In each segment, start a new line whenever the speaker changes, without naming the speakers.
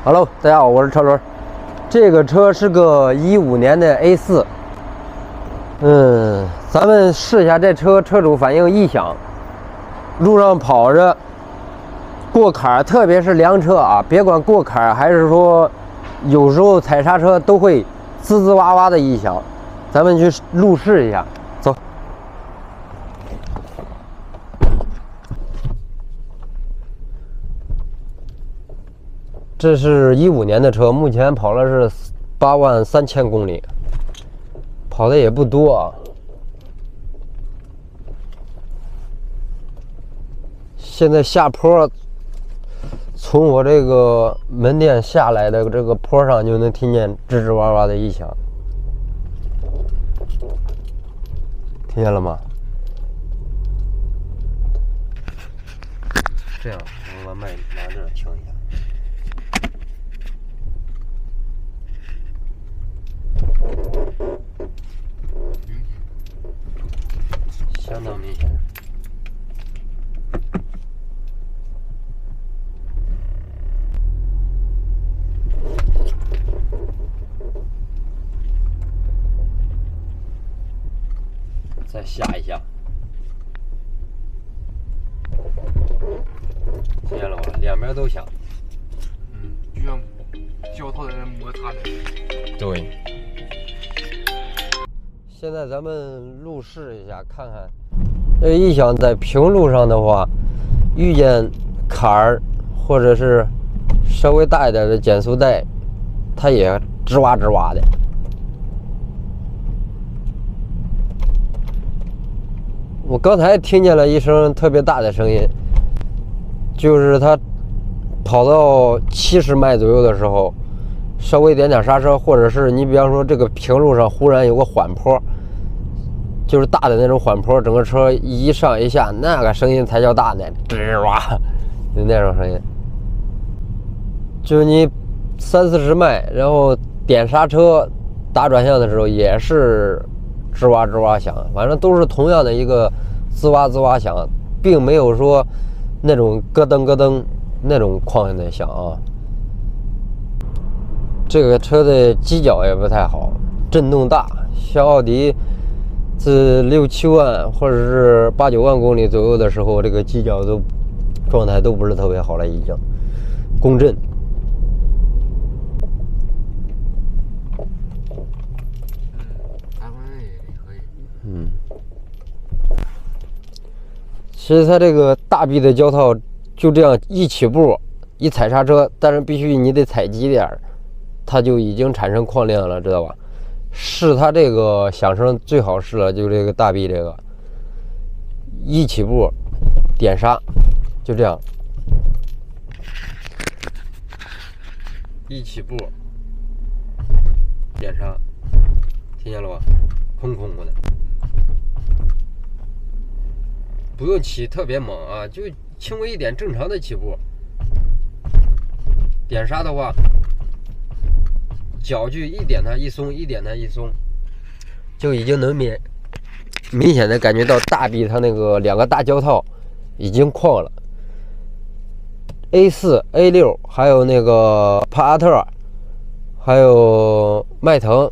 Hello，大家好，我是车轮。这个车是个15年的 A4。咱们试一下这车主反映异响。路上跑着过坎，特别是凉车啊，别管过坎还是说有时候踩刹车都会滋滋哇哇的异响。咱们去路试一下，走。这是15年的车，目前跑了是8万3千公里，跑的也不多啊。现在下坡，从我这个门店下来的这个坡上就能听见吱吱哇哇的异响，听见了吗？这样，我把麦拿这儿听一下。相当明显。再下一下，听见了吧？两边都响。
就像胶套在那摩擦的。
对。现在咱们路试一下，看看这异响在平路上的话，遇见坎儿或者是稍微大一点的减速带，它也吱哇吱哇的。我刚才听见了一声特别大的声音，就是它跑到70迈左右的时候，稍微点刹车，或者是你比方说这个平路上忽然有个缓坡，就是大的那种缓坡，整个车一上一下，那个声音才叫大呢，吱哇，就那种声音。就你30-40迈，然后点刹车打转向的时候也是吱哇吱哇响，反正都是同样的一个滋哇滋哇响，并没有说那种咯噔咯噔那种况的响啊。这个车的机脚也不太好，震动大，像奥迪自6-7万或者是8-9万公里左右的时候，这个机脚都状态都不是特别好了，已经共振。其实它这个大臂的胶套就这样一起步一踩刹车，但是必须你得踩急点，它就已经产生矿量了，知道吧？是它这个响声最好试了，就这个大臂这个一起步点刹，就这样一起步点刹，听见了吧？空空的。不用起特别猛啊，就轻微一点，正常的起步。点刹的话，脚距一点它一松，一点它一松，就已经能明显的感觉到大臂它那个两个大胶套已经旷了。A4、A6 还有那个帕萨特，还有迈腾，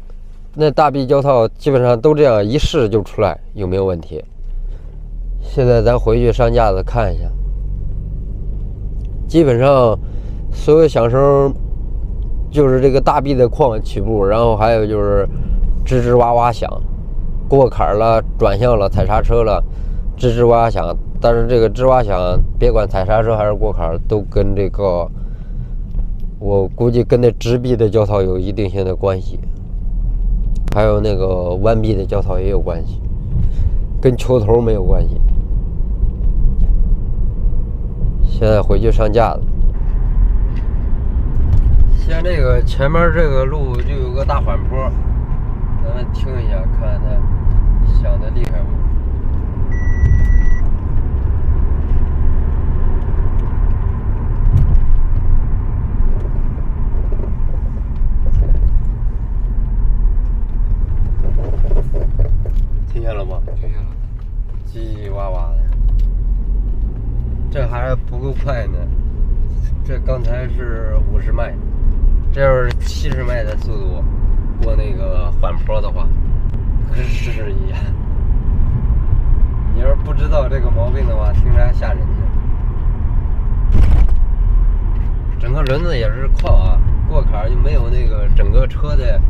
那大臂胶套基本上都这样一试就出来有没有问题。现在咱回去上架子看一下，基本上所有响声就是这个大臂的框起步，然后还有就是吱吱哇哇响，过坎了、转向了、踩刹车了，吱吱哇哇响。但是这个吱哇响，别管踩刹车还是过坎，都跟这个我估计跟那直臂的胶套有一定性的关系，还有那个弯臂的胶套也有关系，跟球头没有关系。现在回去上架了。像这个前面这个路就有个大缓坡，咱们听一下，看看它响的厉害不？听见了吗？
听见了。
叽叽哇哇的。这还不够快呢，这刚才是50迈。这要是70迈的速度过那个缓坡的话，可是一样。你要是不知道这个毛病的话，听着还吓人呢。整个轮子也是矿啊，过坎儿就没有那个整个车的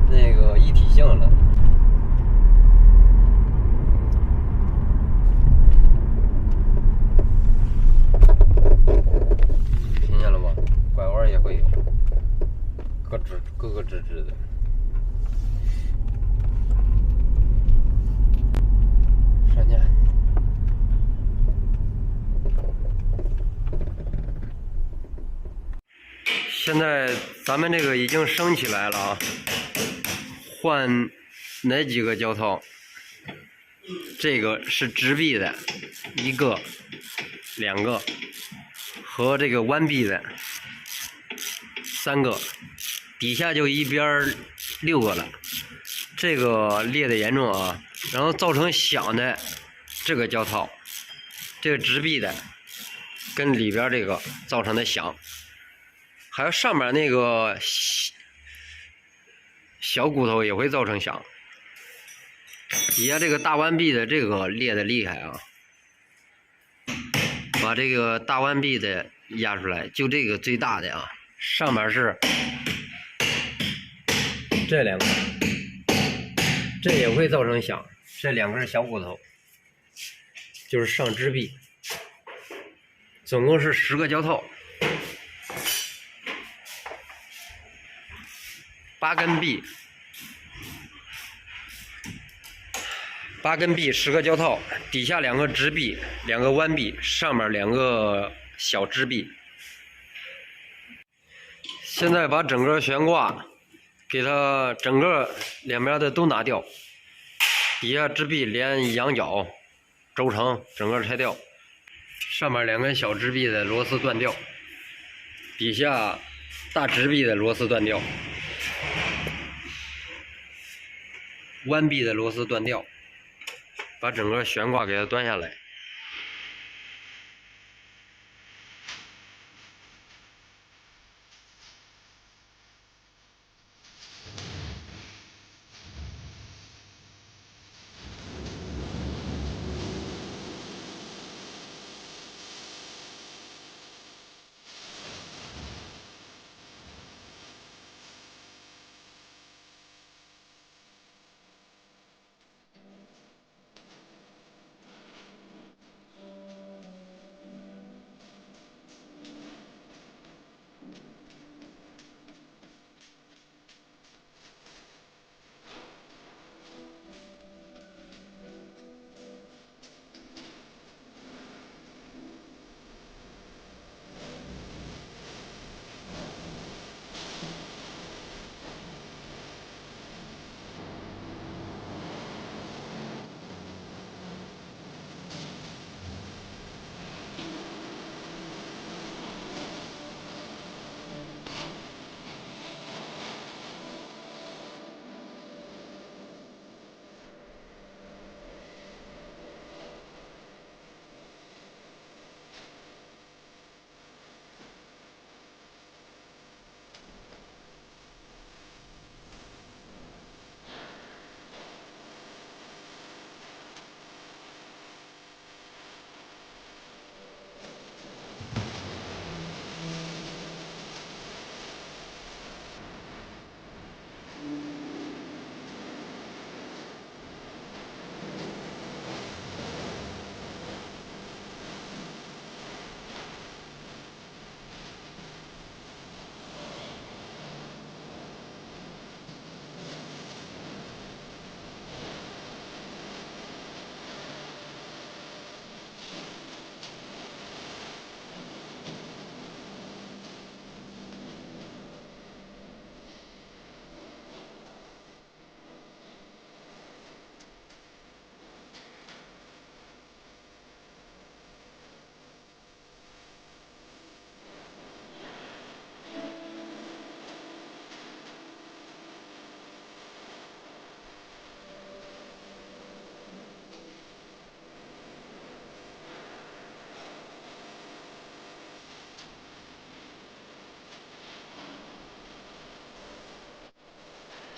那个一体性了。听见了吗？拐弯也会有，咯咯吱吱的。上架。现在咱们这个已经升起来了啊，换哪几个胶套？这个是直臂的1个、2个，和这个弯臂的3个，底下就一边6个了。这个裂的严重啊，然后造成响的这个胶套，这个直臂的跟里边这个造成的响。还有上面那个小骨头也会造成响，底下这个大弯臂的这个裂的厉害啊，把这个大弯臂的压出来，就这个最大的啊，上面是这2个，这也会造成响，这2根小骨头就是上支臂，总共是10个胶套。8根臂10个胶套，底下2个直臂，2个弯臂，上面2个小支臂。现在把整个悬挂给它整个两边的都拿掉，底下支臂连羊角、轴承整个拆掉，上面2根小支臂的螺丝断掉，底下大直臂的螺丝断掉。弯臂的螺丝断掉，把整个悬挂给它端下来。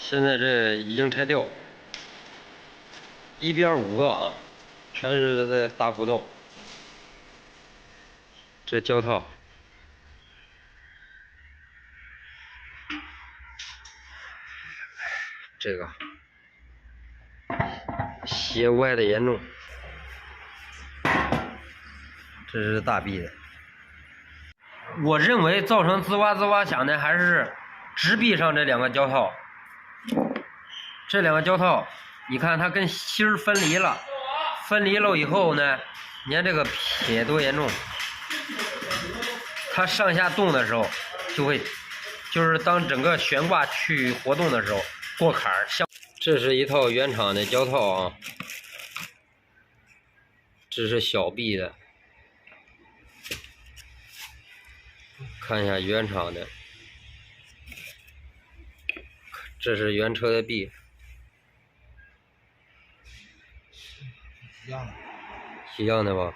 现在这已经拆掉，一边5个啊，全是在大胡同。这胶套，这个斜歪的严重，这是大臂的。我认为造成滋哇滋哇响的还是直臂上这2个胶套。这2个胶套，你看它跟芯儿分离了，分离了以后呢，你看这个撇多严重。它上下动的时候，就是当整个悬挂去活动的时候，过坎儿。这是一套原厂的胶套啊，这是小臂的，看一下原厂的，这是原车的臂，一样的吧？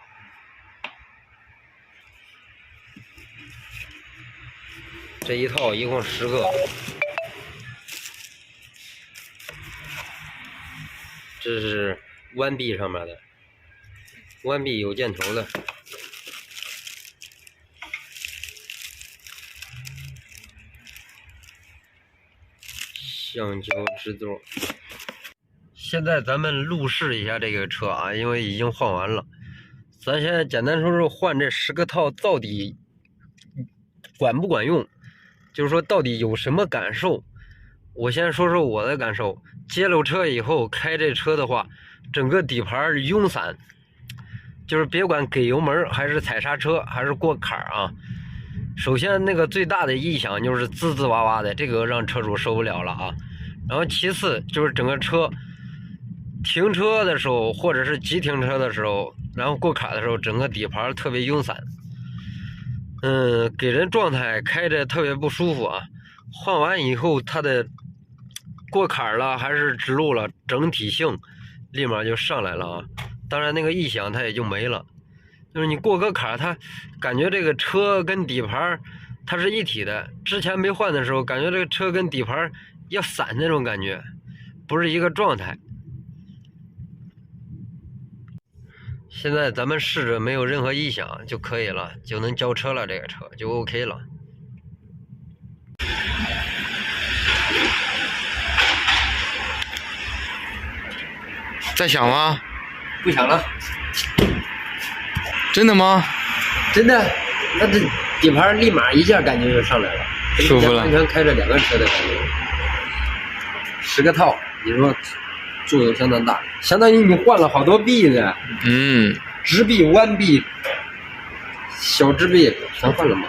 这一套一共10个，这是弯臂上面的，弯臂有箭头的，橡胶支座。现在咱们路试一下这个车啊，因为已经换完了，咱现在简单说说换这10个套到底管不管用。就是说到底有什么感受，我先说说我的感受。接了车以后开这车的话，整个底盘慵散，就是别管给油门还是踩刹车还是过坎啊，首先那个最大的异响就是滋滋哇哇的，这个让车主受不了了啊。然后其次就是整个车停车的时候或者是急停车的时候，然后过坎的时候，整个底盘特别慵散，给人状态开着特别不舒服啊。换完以后，它的过坎了还是直路了，整体性立马就上来了啊。当然那个异响它也就没了，就是你过个坎，它感觉这个车跟底盘它是一体的。之前没换的时候，感觉这个车跟底盘要散那种感觉，不是一个状态。现在咱们试着没有任何异响就可以了，就能交车了，这个车就 OK 了。
在响吗？
不响了。
真的吗？
真的，那这底盘立马一下感觉就上来了，
舒服了，
完全开着2个车的感觉。10个套，你说作用相当大，相当于你换了好多臂呢。直臂、弯臂、小直臂全换了嘛。